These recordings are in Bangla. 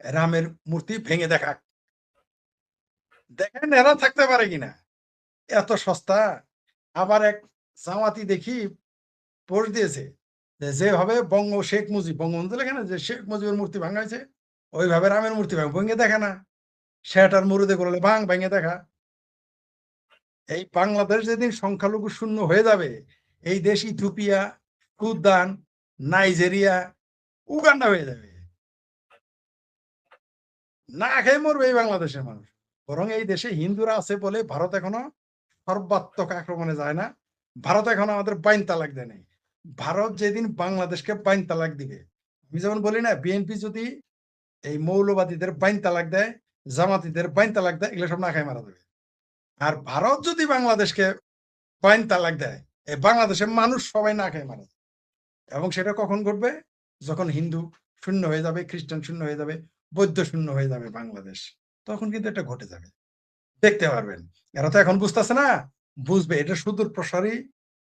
রামের মূর্তি ভেঙে দেখাক, দেখেন এরা থাকতে পারে কিনা, এত সস্তা। আবার এক জামাতি দেখি পোস্ট দিয়েছে যেভাবে শেখ মুজিব, বঙ্গবন্ধু লেখে না যে শেখ মুজিবের মূর্তি ভাঙা হয়েছে, ওইভাবে রামের মূর্তি ভেঙে দেখা না, সেটার মুরুদে করলে ভেঙে দেখা। এই বাংলাদেশ যেদিন সংখ্যালঘু শূন্য হয়ে যাবে, এই দেশ ইথিওপিয়া, সুদান, নাইজেরিয়া, উগান্ডা হয়ে যাবে, না খেয়ে মরবে এই বাংলাদেশের মানুষ। বরং এই দেশে হিন্দুরা আছে বলে ভারত এখনো সর্বাত্মক আক্রমণে যায় না। ভারত এখনো আমাদের বাইন তালাক দেয় নাই। ভারত যেদিন বাংলাদেশকে বাইন তালাক দিবে, আমি যেমন বলি না, বিএনপি যদি এই মৌলবাদীদের বাইন তালাক দেয়, জামাতিদের বাইন তালাক দেয়, এগুলো সব না খায় মারা যাবে। আর ভারত যদি বাংলাদেশকে বাইন তালাক দেয়, এই বাংলাদেশের মানুষ সবাই না খায় মারা যাবে। এবং সেটা কখন ঘটবে? যখন হিন্দু শূন্য হয়ে যাবে, খ্রিস্টান শূন্য হয়ে যাবে, বৌদ্ধ শূন্য হয়ে যাবে বাংলাদেশ, তখন কিন্তু এটা ঘটে যাবে, দেখতে পারবেন। এরা তো এখন বুঝতেছে না, বুঝবে, এটা সুদূর প্রসারী।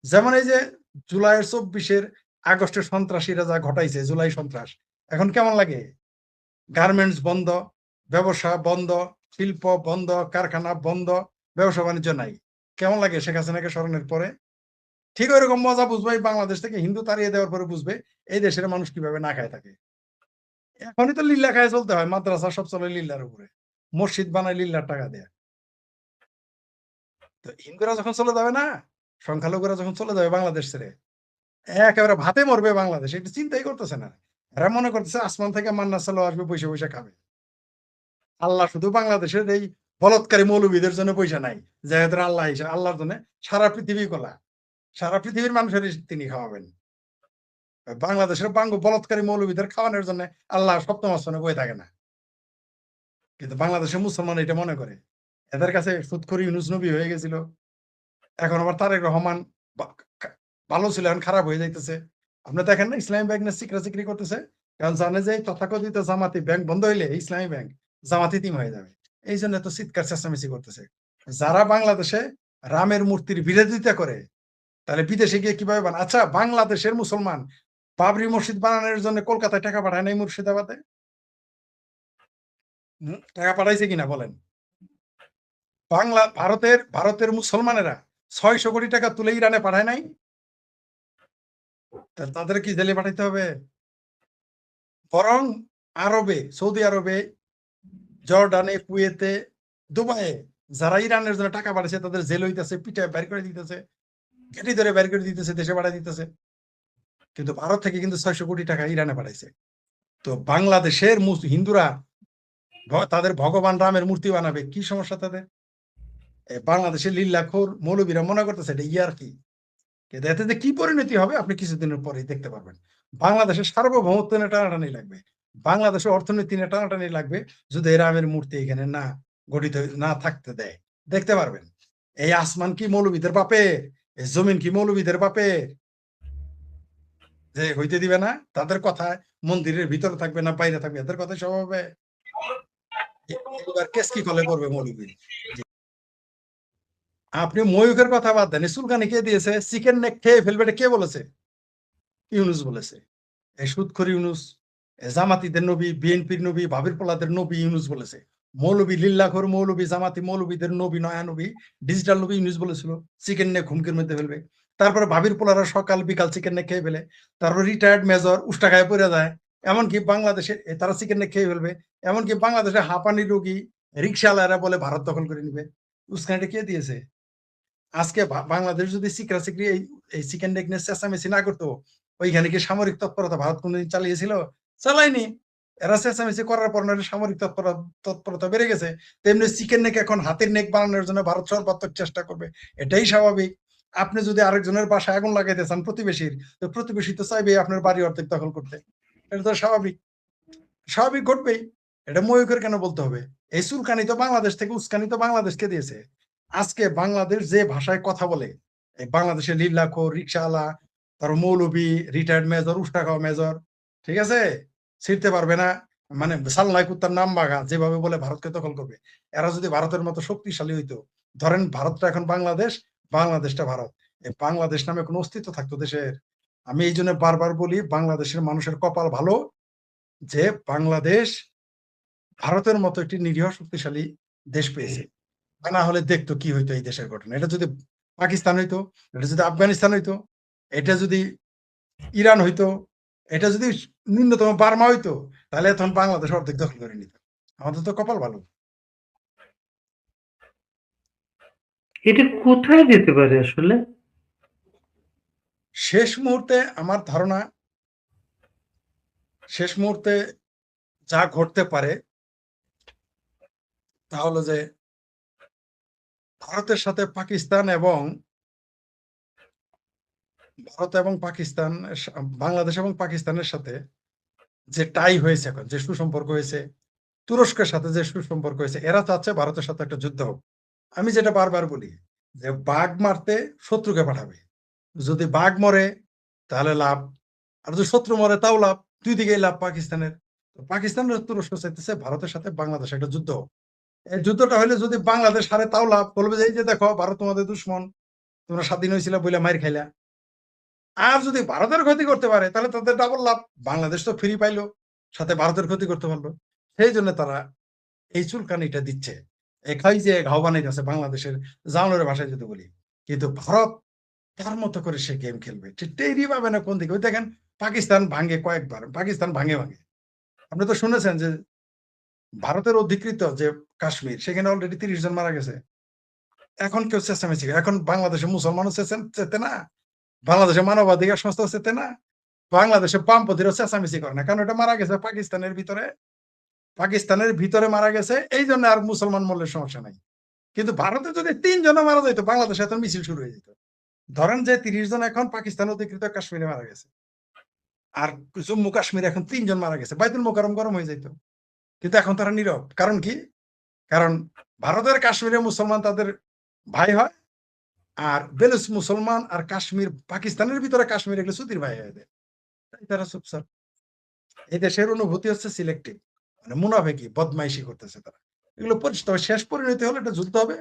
যেমন এই যে জুলাইয়ের 24-এর আগস্টের সন্ত্রাসীরা যা ঘটাইছে, জুলাই সন্ত্রাস, এখন কেমন লাগে? গার্মেন্টস বন্ধ, ব্যবসা বন্ধ, শিল্প বন্ধ, কারখানা বন্ধ, ব্যবসা বাণিজ্য নাই। কেমন লাগে শেখ হাসিনাকে স্মরণের পরে? ঠিক ওইরকম মজা বুঝবে এই বাংলাদেশ থেকে হিন্দু তাড়িয়ে দেওয়ার পরে, বুঝবে এই দেশের মানুষ কিভাবে না খায় থাকে। এখনই তো লিল্লা খায় চলতে হয়, মাদ্রাসা সব চলে লিল্লার উপরে, মসজিদ বানায় লিল্লার টাকা দেয়া। তো হিন্দুরা যখন চলে যাবে না, সংখ্যালঘুরা যখন চলে যাবে বাংলাদেশ ছেড়ে, একেবারে ভাতে মরবে বাংলাদেশ, এটা চিন্তাই করতেছে না। এরা মনে করতেছে আসমান থেকে মান্না সালো আসবে, বসে বসে খাবে। আল্লাহ শুধু বাংলাদেশের এই বলৎকারী মৌলবীদের জন্য পয়সা নাই, যেহেতু আল্লাহ হিসেবে আল্লাহর জন্য সারা পৃথিবী কলা, সারা পৃথিবীর মানুষের তিনি খাওয়াবেন। বাংলাদেশের বাঙ্গ বলৎকারী মৌলবীদের খাওয়ানোর জন্য আল্লাহ সপ্তম আসমানে বয়ে থাকে না। কিন্তু বাংলাদেশের মুসলমান এটা মনে করে, এদের কাছে সুদখোর ইউনূস নবী হয়ে গেছিল, এখন আবার তারেক রহমান ভালো ছিল, এখন খারাপ হয়ে যাইতেছে। আপনি দেখেন না ইসলামী ব্যাংক না চিকরি করতেছে, কারণ জানে যে তথাকথিত জামাতি ব্যাংক বন্ধ হইলে ইসলামী ব্যাংক জামাতি টিম হয়ে যাবে। এই জন্য তো চিৎকার চেঁচামেচি করতেছে। যারা বাংলাদেশে রামের মূর্তির বিরোধিতা করে, তাহলে বিদেশে গিয়ে কিভাবে আচ্ছা, বাংলাদেশের মুসলমান বাবরি মসজিদ বানানোর জন্য কলকাতায় টাকা পাঠায় নাই, মুর্শিদাবাদে টাকা পাঠাইছে কিনা বলেন? ভারতের মুসলমানেরা 600 কোটি টাকা তুলে ইরানে পাঠায় নাই, তাদের কি জেলে পাঠাইতে হবে? বরং আরবে, সৌদি আরবে, জর্ডানে, কুয়েতে, দুবাইয়ে যারা ইরানের জন্য টাকা পাঠাইছে তাদের জেল হইতেছে, পিঠায় বের করে দিতেছে, ঘেটি ধরে বের করে দিতেছে, দেশে পাঠাই দিতেছে। কিন্তু ভারত থেকে কিন্তু 600 কোটি টাকা ইরানে পাঠাইছে। তো বাংলাদেশের হিন্দুরা তাদের ভগবান রামের মূর্তি বানাবে, কি সমস্যা তাদের? বাংলাদেশের লিল্লাখোর মৌলবীরা মনে করতেছে এটা ইয়ার কি, কিন্তু এতে যে কি পরিণতি হবে আপনি কিছুদিনের পরেই দেখতে পারবেন। বাংলাদেশের সার্বভৌমত্ব নিয়ে টানাটানি লাগবে, বাংলাদেশের অর্থনীতি নিয়ে টানাটানি লাগবে, যদি এই রামের মূর্তি এখানে না গঠিত না থাকতে দেয়। দেখতে পারবেন এই আসমান কি মৌলবীদের বাপের, এই জমিন কি মৌলবীদের বাপের, যে হইতে দিবে না। তাদের কথায় মন্দিরের ভিতরে থাকবে না বাইরে থাকবে, এদের কথাই সব হবে। এবার কেস কি কলে করবে মৌলবী? আপনি ময়ূকের কথা বাদ দেন, চুলকানি কে দিয়েছে? চিকেন নেক খেয়ে ফেলবে, এটা কে বলেছে? ইউনুস বলেছে। এই সুদখোর ইউনুস, জামাতিদের নবী, বিএনপির নবী, ভাবির পোলাদের নবী ইউনুস বলেছে। মৌলবী লিল্লাখোর মৌলবী জামাতি মৌলবীদের নবী, নয়া নবী, ডিজিটাল নবী ইউনুস বলেছিল চিকেন নেক হুমকির মধ্যে ফেলবে। তারপরে ভাবির পোলারা সকাল বিকাল চিকেন নেক খেয়ে ফেলে, তারপর রিটায়ার্ড মেজর উষ্টা খায় পড়ে যায়। এমনকি বাংলাদেশে তারা চিকেন নেক খেয়ে ফেলবে। এমনকি বাংলাদেশে হাঁপানি রোগী রিক্সাওয়ালারা বলে ভারত দখল করে নিবে। উস্কানিটা কে দিয়েছে? আজকে বাংলাদেশ যদি চিকরা চিকরি এই চিকেন নেক নিয়ে চেঁচামেচি না করতো, ওইখানে কি সামরিক তৎপরতা ভারত কোনদিন চালিয়েছিল? চালায়নি। এরা চেঁচামেচি করার পর সামরিক তৎপরতা বেড়ে গেছে। তেমনি চিকেন নেক এখন হাতের নেক বানানোর জন্য ভারত সর্বাত্মক চেষ্টা করবে, এটাই স্বাভাবিক। আপনি যদি আরেকজনের বাসায় আগুন লাগাইতে চান প্রতিবেশীর, তো প্রতিবেশী তো চাইবে আপনার বাড়ি অর্ধেক দখল করতে। এটা তো স্বাভাবিক, স্বাভাবিক ঘটবেই। এটা ময়ূকের কেন বলতে হবে? এই চুলকানি তো বাংলাদেশ থেকে, উস্কানি তো বাংলাদেশকে দিয়েছে। আজকে বাংলাদেশ যে ভাষায় কথা বলে, এই বাংলাদেশের লিল্লাখোর রিক্সাওয়ালা, তার মৌলবী, রিটায়ার্ড মেজর, উষ্টা খাওয়া মেজর, ঠিক আছে, ছিড়তে পারবে না। মানে সাল্লাই কুত্তার নাম বাঘা যেভাবে বলে ভারতকে দখল করবে। এরা যদি ভারতের মতো শক্তিশালী হইতো, ধরেন ভারতটা এখন বাংলাদেশ, বাংলাদেশটা ভারত, এই বাংলাদেশ নামে কোনো অস্তিত্ব থাকতো দেশের? আমি এই জন্য বারবার বলি, বাংলাদেশের মানুষের কপাল ভালো যে বাংলাদেশ ভারতের মতো একটি নিরীহ শক্তিশালী দেশ পেয়েছে। তা না হলে দেখতো কি হইতো এই দেশের ঘটনা। এটা যদি পাকিস্তান হইতো, এটা যদি আফগানিস্তান হইতো, এটা যদি ইরান হইতো, এটা যদি ন্যূনতম বার্মা হইতো, তাহলে তখন বাংলাদেশ অর্ধেক দখল করে নিত। আমাদের তো কপাল ভালো। এটা কোথায় যেতে পারে আসলে? শেষ মুহূর্তে আমার ধারণা, শেষ মুহূর্তে যা ঘটতে পারে তা হলো যে ভারতের সাথে পাকিস্তান এবং পাকিস্তান, বাংলাদেশ এবং পাকিস্তানের সাথে যে টাই হয়েছে, এখন যে সুসম্পর্ক হয়েছে, তুরস্কের সাথে যে সুসম্পর্ক হয়েছে, এরা চাচ্ছে ভারতের সাথে একটা যুদ্ধ হোক। আমি যেটা বারবার বলি যে বাঘ মারতে শত্রুকে পাঠাবে, যদি বাঘ মরে তাহলে লাভ, আর যদি শত্রু মরে তাও লাভ, দুই দিকেই লাভ পাকিস্তানের। পাকিস্তানের তুরস্ক চাইতেছে ভারতের সাথে বাংলাদেশ একটা যুদ্ধ হোক। এই যুদ্ধটা হলে যদি বাংলাদেশ হারে তাও লাভ, বলবে যে এই যে দেখো ভারত তোমাদের দুশ্মন, তোমরা স্বাধীন হয়েছিল বলে মাইর খাইলা। আর যদি ভারতের ক্ষতি করতে পারে তাহলে তাদের ডাবল লাভ, বাংলাদেশ তো ফ্রি পাইলো, সাথে ভারতের ক্ষতি করতে পারলো। সেই জন্য তারা এই চুলকানিটা দিচ্ছে, একাই যে ঘাও বানাইতেছে বাংলাদেশের জাউনের ভাষায় যদি বলি। কিন্তু ভারত তার মতো করে সে গেম খেলবে, টেরই পাবে না কোন দিকে। ওই দেখেন পাকিস্তান ভাঙে কয়েকবার, পাকিস্তান ভাঙে ভাঙে। আপনি তো শুনেছেন যে ভারতের অধিকৃত যে কাশ্মীর, সেখানে অলরেডি 30 জন মারা গেছে। এখন কেউ চেঁচামেচি, এখন বাংলাদেশে মুসলমানও চেতে না, বাংলাদেশে মানবাধিকার সংস্থা চেতে না, বাংলাদেশে বামপন্থীরাও চেঁচামেচি করে না, কারণ এটা মারা গেছে পাকিস্তানের ভিতরে, পাকিস্তানের ভিতরে মারা গেছে, এই জন্য আর মুসলমান মূল্যের সমস্যা নাই। কিন্তু ভারতে যদি 3 জন মারা যেত, বাংলাদেশে এখন মিছিল শুরু হয়ে যেত। ধরেন যে 30 জন এখন পাকিস্তান অধিকৃত কাশ্মীরে মারা গেছে, আর জম্মু কাশ্মীরে এখন 3 জন মারা গেছে, বাইতুল মোকাররম গরম হয়ে যেত। কিন্তু এখন তারা নীরব, কারণ কি? কারণ ভারতের কাশ্মীরে মুসলমান তাদের ভাই হয়, আর বেলুচ মুসলমান আর কাশ্মীর পাকিস্তানের ভিতরে কাশ্মীর এগুলো সুতির ভাই হয়ে যায়, তাই তারা চুপচাপ। এই দেশের অনুভূতি হচ্ছে সিলেক্টিভ, মানে মুনাফেকি বদমাইশি করতেছে তারা। এগুলো পরিচিত শেষ পরিণতি হলে এটা যুদ্ধ হবে।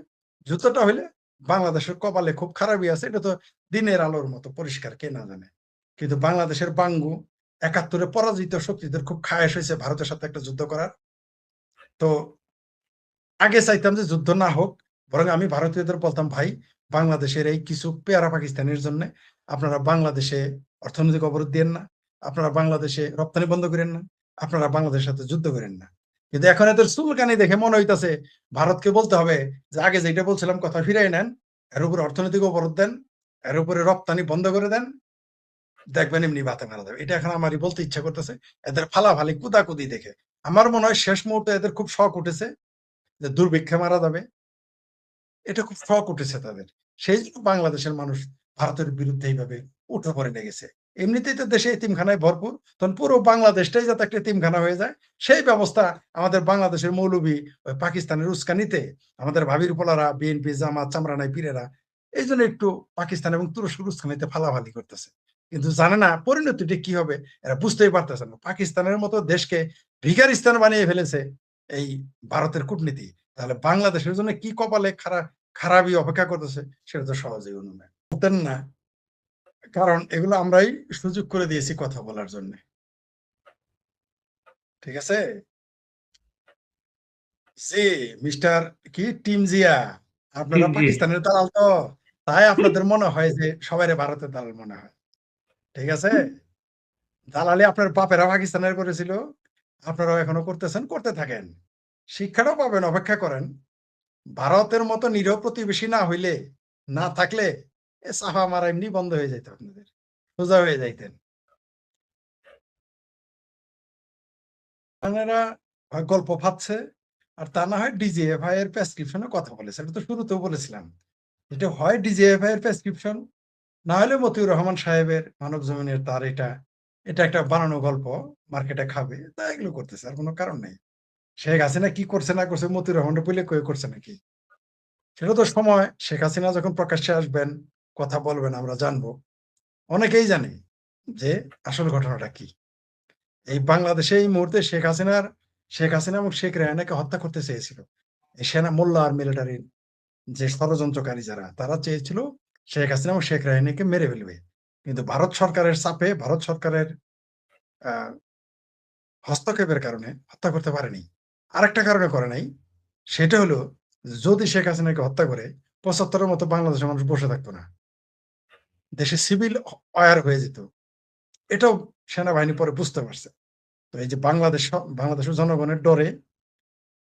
যুদ্ধটা হলে বাংলাদেশের কপালে খুব খারাপই আছে, এটা তো দিনের আলোর মতো পরিষ্কার, কে না জানে। কিন্তু বাংলাদেশের বাঙ্গু 71-এ পরাজিত শক্তিদের খুব খায়েশ হয়েছে ভারতের সাথে একটা যুদ্ধ করার। তো আগে চাইতাম যে যুদ্ধ না হোক, বরং আমি ভারতীয়দের বলতাম, ভাই বাংলাদেশের এই কিছু পেয়ারা পাকিস্তানের জন্য আপনারা বাংলাদেশে অর্থনৈতিক অবরোধ দিয়েন না, আপনারা বাংলাদেশে রপ্তানি বন্ধ করেন না, আপনারা বাংলাদেশের সাথে যুদ্ধ করেন না। কিন্তু এখন এদের চুলকানি দেখে মনে হইতাছে ভারতকে বলতে হবে যে আগে যেটা বলছিলাম কথা ফিরাই নেন, এর উপরে অর্থনৈতিক অবরোধ দেন, এর উপরে রপ্তানি বন্ধ করে দেন, দেখবেন এমনি ভাতে মারা যাবে। এটা এখন আমারই বলতে ইচ্ছা করতেছে, এদের ফালাফালি কুদাকুদি দেখে। আমার মনে হয় শেষ মুহূর্তে এদের খুব শখ উঠেছে যে দুর্ভিক্ষে মারা যাবে, এটা খুব শখ উঠেছে তাদের। সেই জন্য বাংলাদেশের মানুষ ভারতের বিরুদ্ধে এইভাবে উঠে পড়ে লেগেছে। এমনিতেই তো দেশে এতিমখানায় ভরপুর, তখন পুরো বাংলাদেশটাই যাতে একটা এতিমখানা হয়ে যায়, সেই ব্যবস্থা আমাদের বাংলাদেশের মৌলবী ওই পাকিস্তানের উস্কানিতে, আমাদের ভাবির পোলারা, বিএনপি, জামাত, চামড়ানাই পীরেরা এই জন্য একটু পাকিস্তান এবং তুরস্কের উস্কানিতে ফালাফালি করতেছে। কিন্তু জানে না পরিণতিটা কি হবে, এরা বুঝতেই পারতেছে না। পাকিস্তানের মতো দেশকে ভিখারিস্তান বানিয়ে ফেলেছে এই ভারতের কূটনীতি। তাহলে বাংলাদেশের জন্য কি কপালে খারাপই অপেক্ষা করতেছে, সেটা তো সহজেই অনুমান হতেন না, কারণ এগুলো আমরাই সুযোগ করে দিয়েছি কথা বলার জন্য। ঠিক আছে? জি, মিস্টার কি টিম জিয়া, জি, আপনারা জি। পাকিস্তানের দালাল তো, তাই আপনাদের মনে হয় যে সবাই ভারতের দালাল মনে হয়। ঠিক আছে? দালালি আপনার বাপেরা পাকিস্তানের করেছিল, আপনারাও এখনো করতেছেন, করতে থাকেন। শিক্ষাটাও পাবেন, অপেক্ষা করেন। ভারতের মতো নিরীহ প্রতিবেশী না হইলে, না থাকলে এ চাপা মারা এমনি বন্ধ হয়ে যেত, আপনাদের সোজা হয়ে যাইতেন। আপনারা হয় গল্প ফাঁদছে, আর তা না হয় ডিজিএফআই এর প্রেসক্রিপশনে কথা বলেছে। এটা তো শুরুতেও বলেছিলাম, এটা হয় ডিজিএফআই এর প্রেসক্রিপশন, না হলে মতিউর রহমান সাহেবের মানব জমিনের তার এটা, এটা একটা বানানো গল্প, মার্কেটে খাবে, তা এগুলো করতেছে, আর কোনো কারণ নেই। শেখ হাসিনা কি করছে না করছে মতিউর রহমান বলে কয়ে করছে নাকি, সেটা তো সময়, শেখ হাসিনা যখন প্রকাশ্যে আসবেন, কথা বলবেন, আমরা জানবো। অনেকেই জানে যে আসল ঘটনাটা কি। এই বাংলাদেশে এই মুহূর্তে শেখ হাসিনা এবং শেখ রেহানাকে হত্যা করতে চেয়েছিল এই সেনা, মোল্লা আর মিলিটারির যে ষড়যন্ত্রকারী যারা, তারা চেয়েছিল শেখ হাসিনা এবং শেখ রেহানাকে মেরে ফেলবে। কিন্তু ভারত সরকারের চাপে, ভারত সরকারের আহ হস্তক্ষেপের কারণে হত্যা করতে পারেনি। আরেকটা কারণে করে নাই। সেটা হলো যদি শেখ হাসিনাকে হত্যা করে ৭৫ এর মতো বাংলাদেশের মানুষ বসে থাকতো না। দেশে সিভিল ওয়ার হয়ে যেত। এটাও সেনাবাহিনী পরে বুঝতে পারছে। তো এই যে বাংলাদেশের জনগণের ডরে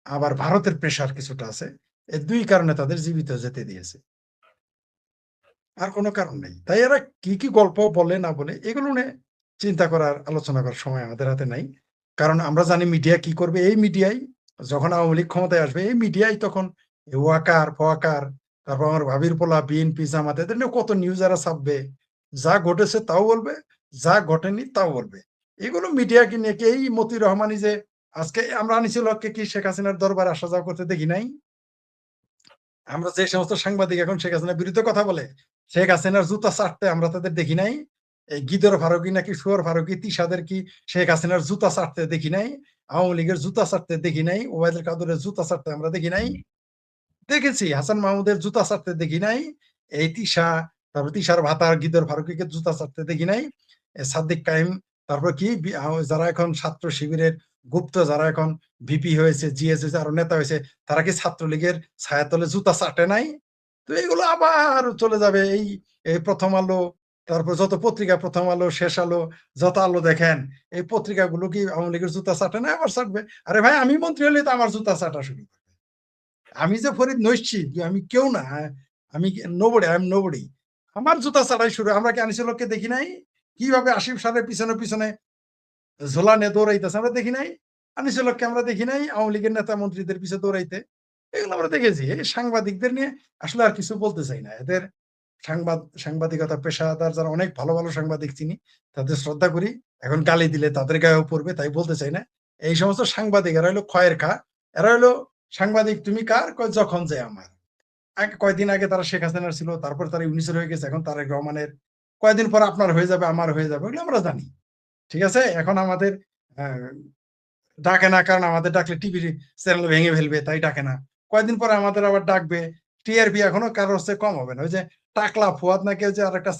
আবার ভারতের প্রেশার কিছুটা আছে। এই ২ কারণে তাদের জীবিত যেতে দিয়েছে। আর কোন কারণ নেই। তাই এরা কি গল্প বলে না বলে এগুলো নিয়ে চিন্তা করার, আলোচনা করার সময় আমাদের হাতে নাই। কারণ আমরা জানি মিডিয়া কি করবে। এই মিডিয়াই যখন আওয়ামী লীগ ক্ষমতায় আসবে, এই মিডিয়াই তখন এই ওয়াকার, ফোয়াকার, তারপর আমার ভাবির পোলা, বিএনপি, জামাত এদের নিয়ে কত নিউজ এরা ছাপবে। যা ঘটেছে তাও বলবে, যা ঘটেনি তাও বলবে। এগুলো মিডিয়াকে নিয়ে কি এই মতিউর রহমানই যে আজকে আমরা আনিসুল হককে কি শেখ হাসিনার দরবারে আসা যাওয়া করতে দেখি নাই? আমরা যে সমস্ত সাংবাদিক এখন শেখ হাসিনার বিরুদ্ধে কথা বলে, শেখ হাসিনার জুতা চাটতে আমরা তাদের দেখি নাই? এই গিদর ফারুকী নাকি শুয়োর ফারুকী, তিশাদের কি শেখ হাসিনার জুতা চাটতে দেখি নাই? আওয়ামী লীগের জুতা চাটতে দেখি নাই? ওবায়দুল কাদেরের জুতা চাটতে আমরা দেখি নাই? দেখেছি। হাসান মাহমুদের জুতা চাটতে দেখি নাই? এই তিশা, তারপর তিশার ভাতা গিদর ফারুকীকে জুতা চাটতে দেখি নাই? সাদ্দিক কায়েম, তারপর কি যারা এখন ছাত্র শিবিরের গুপ্ত যারা এখন ভিপি হয়েছে, জিএস হয়েছে, আরো নেতা হয়েছে, তারা কি ছাত্রলীগের ছায়াতলে জুতা চাটে নাই? তো এগুলো আবার চলে যাবে এই প্রথম আলো, তারপর যত পত্রিকা, প্রথম আলো, শেষ আলো, যত আলো দেখেন, এই পত্রিকাগুলো কি আওয়ামী লীগের জুতা চাটে না? আবার চাটবে। আরে ভাই, আমি মন্ত্রী হলে তো আমার জুতা চাটা শুরু করবে। আমি যে ফরিদ নৈশি, আমি কেউ না। আমি নোবডি, আই এম নোবডি। আমার জুতা চাটাই শুরু। আমরা কি আনিসুল হককে দেখি নাই? কিভাবে আসিফ সাহেবের পিছনে ঝোলা নিয়ে দৌড়াইতেছে আমরা দেখি নাই? আনিসুল হককে আমরা দেখি নাই আওয়ামী লীগের নেতা মন্ত্রীদের পিছে দৌড়াইতে? এগুলো আমরা দেখেছি। এই সাংবাদিকদের নিয়ে আসলে আর কিছু বলতে চাই না। এদের সাংবাদিকতা পেশাদার যারা অনেক ভালো সাংবাদিক চিনি, তাদের শ্রদ্ধা করি। এখন গালি দিলে তাদের গায়েও পড়বে, তাই বলতে চাই না। এই সমস্ত সাংবাদিক এরা হলো খয়ের খা। এরা হলো সাংবাদিক তুমি কার? কয় যখন যে আমার। কয়দিন আগে তারা শেখ হাসিনার ছিল, তারপর তারা ইউনিসের হয়ে গেছে, এখন তারেক রহমানের। কয়দিন পর আপনার হয়ে যাবে, আমার হয়ে যাবে। এগুলো আমরা জানি। ঠিক আছে? এখন আমাদের আ ডাকে না, কারণ আমাদের ডাকলে টিভি চ্যানেল ভেঙে ফেলবে, তাই ডাকে না। কয়দিন পরে আমাদের আবার ডাকবে। টিআরপি এখনো কারোর চেয়ে কম হবে না। ওই যে টাকলা ফুয়াদ নাকি ওই যে আরেকটা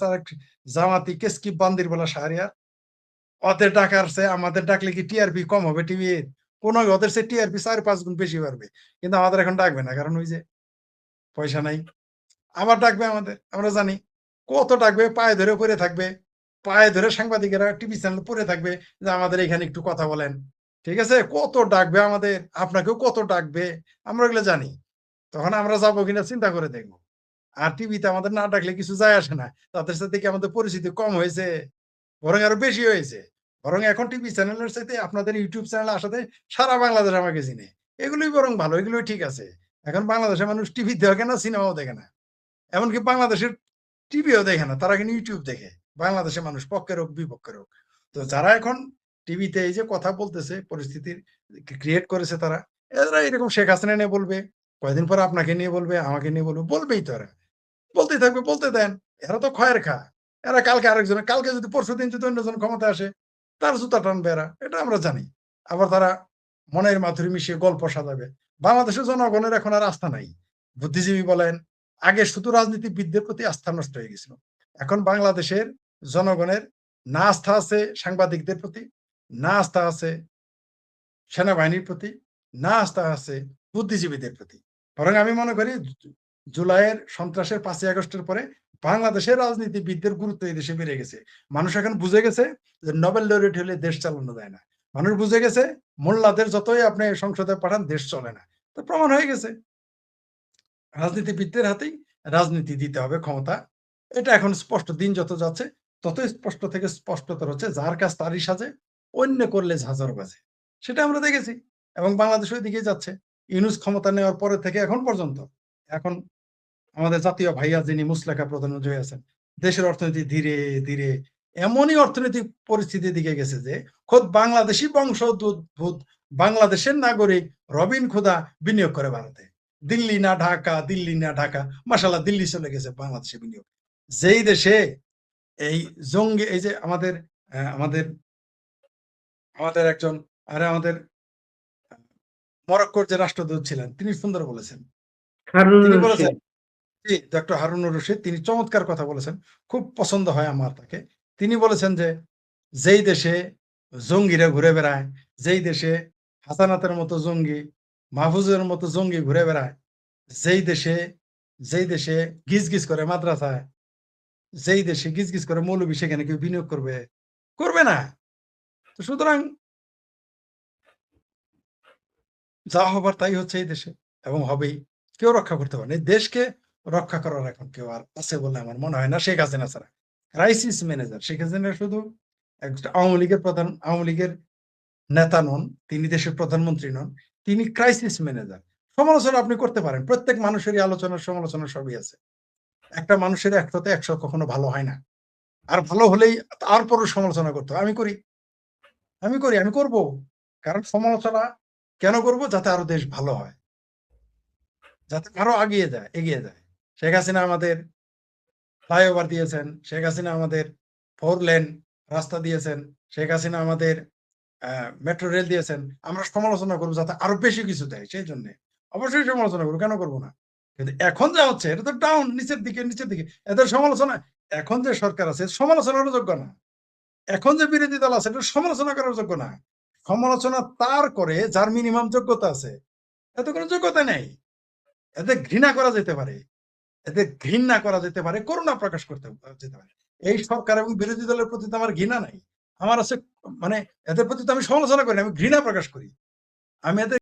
জামাতি কেসকিপ বান্দির বলা শাহরিয়ার, ওদের ডাকার চেয়ে আমাদের ডাকলে কি টিআরপি কম হবে টিভির? কোন ওদের চেয়ে টিআরপি ৪-৫ গুণ বেশি বাড়বে। কিন্তু আমাদের এখন ডাকবে না। কারণ ওই যে পয়সা নাই। আবার ডাকবে আমাদের। আমরা জানি। কত ডাকবে, পায়ে ধরে পড়ে থাকবে। পায়ে ধরে সাংবাদিকেরা টিভি চ্যানেলে পড়ে থাকবে যে আমাদের এখানে একটু কথা বলেন। ঠিক আছে? কত ডাকবে আমাদের, আপনাকেও কত ডাকবে। আমরা ওগুলো জানি। তখন আমরা যাবো কিনা চিন্তা করে দেখব। আর টিভিতে আমাদের না ডাকলে কিছু যায় আসে না। তাদের সাথে কি আমাদের পরিচিতি কম হয়েছে? বরং আরো বেশি হয়েছে। বরং এখন টিভি চ্যানেলের চাইতে আপনাদের ইউটিউব চ্যানেলে আসাতে সারা বাংলাদেশ আমাকে চিনে। এগুলোই বরং ভালো, এগুলোই ঠিক আছে। এখন বাংলাদেশের মানুষ টিভি দেখে না, সিনেমাও দেখে না। এমনকি বাংলাদেশের টিভিও দেখে না। তারা কিন্তু ইউটিউব দেখে। বাংলাদেশের মানুষ পক্ষের হোক, বিপক্ষের হোক। তো যারা এখন টিভিতে এই যে কথা বলতেছে, পরিস্থিতির ক্রিয়েট করেছে তারা, এরা এরকম শেখ হাসিনা নিয়ে বলবে, কয়েকদিন পরে আপনাকে নিয়ে বলবে, আমাকে নিয়ে বলবে, বলবেই তো এরা। বলতেই থাকবে, বলতে দেন। এরা তো খয়ের খা। এরা কালকে আরেকজনের, কালকে যদি পরশুদিন যদি অন্যজন ক্ষমতায় আসে, তার জুতা টানবে এরা। এটা আমরা জানি। আবার তারা মনের মাধুরী মিশিয়ে গল্প সাজাবে। বাংলাদেশের জনগণের এখন আর আস্থা নাই। বুদ্ধিজীবী বলেন, আগে শুধু রাজনীতিবিদদের প্রতি আস্থা নষ্ট হয়ে গেছিল। এখন বাংলাদেশের জনগণের না আস্থা আছে সাংবাদিকদের প্রতি, না আস্থা আছে সেনাবাহিনীর প্রতি, না আস্থা আছে বুদ্ধিজীবীদের প্রতি। বরং আমি মনে করি জুলাইয়ের সন্ত্রাসের ৫ই আগস্টের পরে বাংলাদেশের রাজনীতিবিদদের গুরুত্ব এই দেশে বেড়ে গেছে। মানুষ এখন বুঝে গেছে যে নোবেল লরিয়েট হলে দেশ চালানো যায় না। মানুষ বুঝে গেছে মোল্লাদের যতই আপনি সংসদে পাঠান দেশ চলে না। তো প্রমাণ হয়ে গেছে। রাজনীতিবিদদের হাতেই রাজনীতি দিতে হবে ক্ষমতা। এটা এখন স্পষ্ট। দিন যত যাচ্ছে ততই স্পষ্ট থেকে স্পষ্টতর হচ্ছে, যার কাজ তারই সাজে, অন্য করলে ঝাঁঝর বাজে। সেটা আমরা দেখেছি এবং বাংলাদেশ ওই দিকেই যাচ্ছে। ইউনূস ক্ষমতা নেওয়ার পরে থেকে এখন পর্যন্ত, এখন আমাদের জাতীয় ভাইয়া যিনি মুসলেখা প্রধানমন্ত্রী হয়ে আছেন, দেশের অর্থনীতি ধীরে এমনই অর্থনৈতিক পরিস্থিতির দিকে গেছে যে খোদ বাংলাদেশী বংশোদ্ভূত বাংলাদেশের নাগরিক রবিন খুদা বিনিয়োগ করে ভারতে। দিল্লি না ঢাকা, মাশাআল্লাহ দিল্লি চলে গেছে বাংলাদেশে বিনিয়োগ। যেই দেশে এই জঙ্গি, এই যে আমাদের আমাদের আমাদের একজন, আমাদের মরক্কোর যে রাষ্ট্রদূত ছিলেন, তিনি সুন্দর বলেছেন। হারুনুর তিনি বলেছেন, রশিদ। জি, ডক্টর হারুনুর রশিদ, তিনি চমৎকার কথা বলেছেন। খুব পছন্দ হয় আমার তাকে। তিনি বলেছেন যে, যেই দেশে জঙ্গিরা ঘুরে বেড়ায়, যেই দেশে হাসানাতের মতো জঙ্গি, মাহফুজের মতো জঙ্গি ঘুরে বেড়ায় যেই দেশে, যেই দেশে গিজ করে মাদ্রাসায়, যেই দেশে গিজ করে মৌলবি, সেখানে কেউ বিনিয়োগ করবে? করবে না। তো সুতরাং যা হবার তাই হচ্ছে এই দেশে, এবং হবেই। কেউ রক্ষা করতে পারে না। এই দেশকে রক্ষা করার এখন কেউ আর আছে বলে আমার মনে হয় না, শেখ হাসিনা ছাড়া। ক্রাইসিস ম্যানেজার শেখ হাসিনা শুধু আওয়ামী লীগের নেতা নন, তিনি দেশের প্রধানমন্ত্রী নন, তিনি ক্রাইসিস ম্যানেজার। সমালোচনা আপনি করতে পারেন, প্রত্যেক মানুষেরই আলোচনার সমালোচনা সবই আছে। একটা মানুষের ১০০ তে ১০০ কখনো ভালো হয় না। আর ভালো হলেই তারপরও সমালোচনা করতে হয়। আমি করব। কারণ সমালোচনা কেন করব? যাতে আরো দেশ ভালো হয়, যাতে আরো এগিয়ে যায়। শেখ হাসিনা আমাদের ফ্লাইওভার দিয়েছেন, শেখ হাসিনা আমাদের 4 লেন রাস্তা দিয়েছেন, শেখ হাসিনা আমাদের মেট্রো রেল দিয়েছেন। আমরা সমালোচনা করব যাতে আরো বেশি কিছু দেয়, সেই জন্য অবশ্যই সমালোচনা করবো, কেন করবো না? কিন্তু এখন যা হচ্ছে এটা তো ডাউন, নিচের দিকে। এদের সমালোচনা, এখন যে সরকার আছে সমালোচনার যোগ্য না। এখন যে বিরোধী দল আছে এটা সমালোচনা করার যোগ্য না। সমালোচনা তার করে যার মিনিমাম যোগ্যতা আছে। এত কোনো যোগ্যতা নেই। এদের ঘৃণা করা যেতে পারে, করুণা প্রকাশ করতে যেতে পারে। এই সরকার এবং বিরোধী দলের প্রতি তো আমার ঘৃণা নাই। আমার আছে, মানে এদের প্রতি তো আমি সমালোচনা করি না, আমি ঘৃণা প্রকাশ করি। আমি এদের